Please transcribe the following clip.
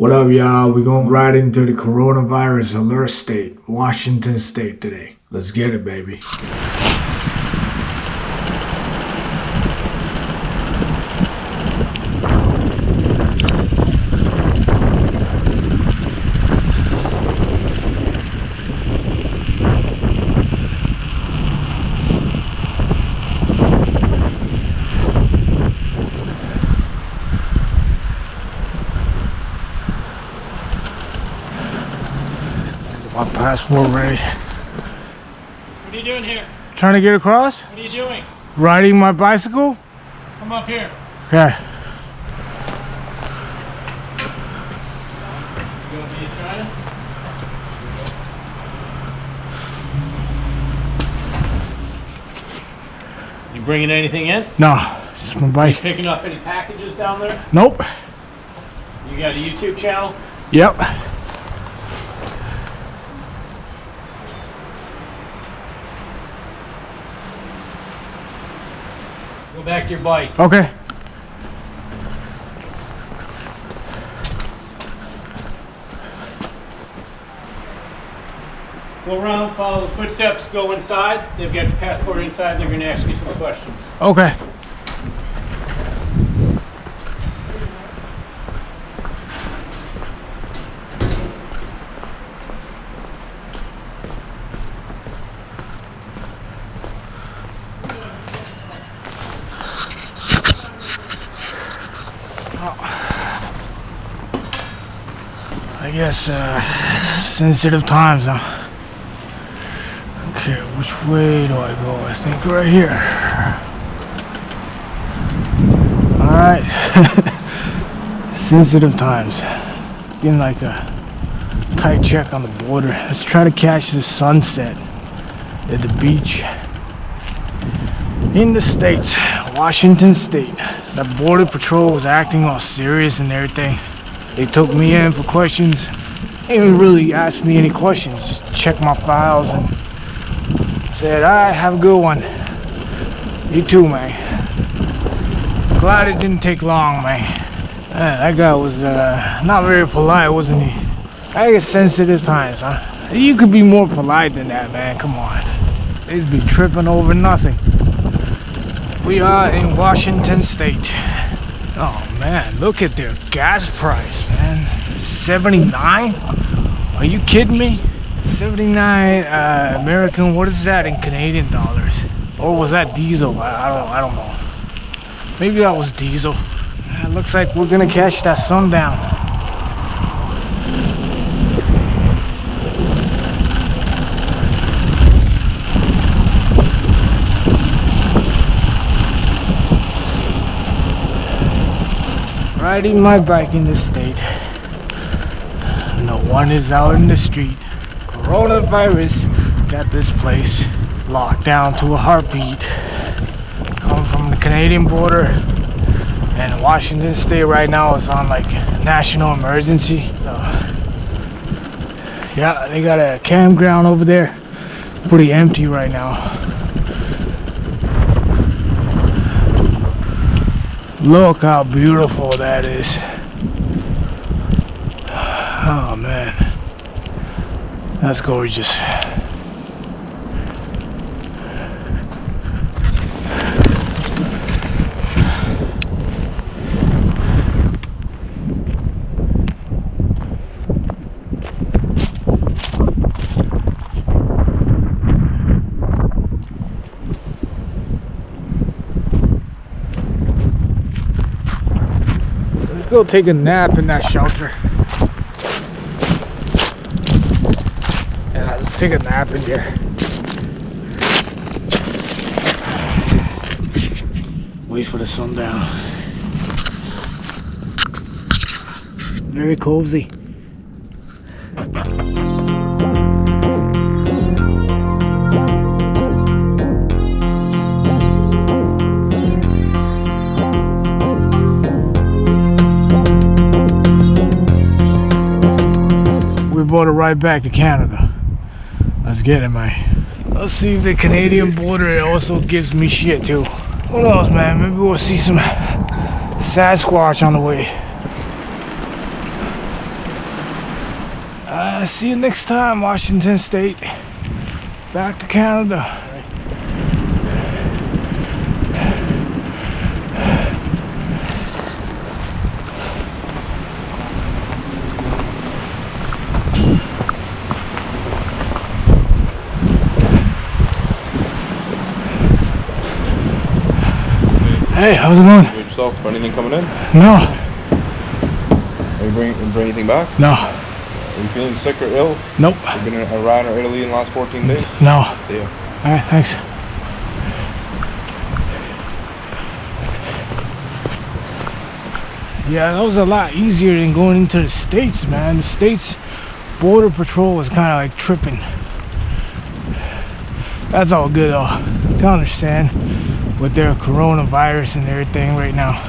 What up, y'all? We're going right into the coronavirus alert state, Washington State today. Let's get it, baby. My passport ready. What are you doing here? Trying to get across? What are you doing? Riding my bicycle? Come up here. Okay. You want me to try it? You bringing anything in? No, just my bike. Picking up any packages down there? Nope. You got a YouTube channel? Yep. Go back to your bike. Okay. Go around, follow the footsteps, go inside. They've got your passport inside. They're going to ask you some questions. Okay. I guess sensitive times, huh? Okay, which way do I go? I think right here. Alright. Sensitive times. Getting like a tight check on the border. Let's try to catch the sunset at the beach in the States, Washington State. That border patrol was acting all serious and everything. They took me in for questions. They didn't really ask me any questions. Just checked my files and said, "Alright, have a good one." You too, man. Glad it didn't take long, man. That guy was not very polite, wasn't he? I guess sensitive times, huh? You could be more polite than that, man. Come on. They'd be tripping over nothing. We are in Washington State. Oh man, look at their gas price, man. 79? Are you kidding me? 79 American, what is that in Canadian dollars? Or was that diesel? I don't know. Maybe that was diesel. It looks like we're gonna catch that sundown. Riding my bike in the state. No one is out in the street. Coronavirus got this place locked down to a heartbeat. Come from the Canadian border, and Washington State right now is on like national emergency. So yeah, they got a campground over there, pretty empty right now. Look how beautiful that is. Oh man, that's gorgeous. Let's go take a nap in that shelter. Yeah, let's take a nap in here. Wait for the sundown. Very cozy. We brought it right back to Canada. Let's get it, man. Let's see if the Canadian border also gives me shit too. Who knows, man? Maybe we'll see some Sasquatch on the way. See you next time, Washington State. Back to Canada. Hey, how's it going? Good yourself. Anything coming in? No. Are you bring anything back? No. Are you feeling sick or ill? Nope. Have you been in Iran or Italy in the last 14 days? No. See ya. Alright, thanks. Yeah, that was a lot easier than going into the States, man. The States Border Patrol was kind of like tripping. That's all good though. I can understand with their coronavirus and everything right now.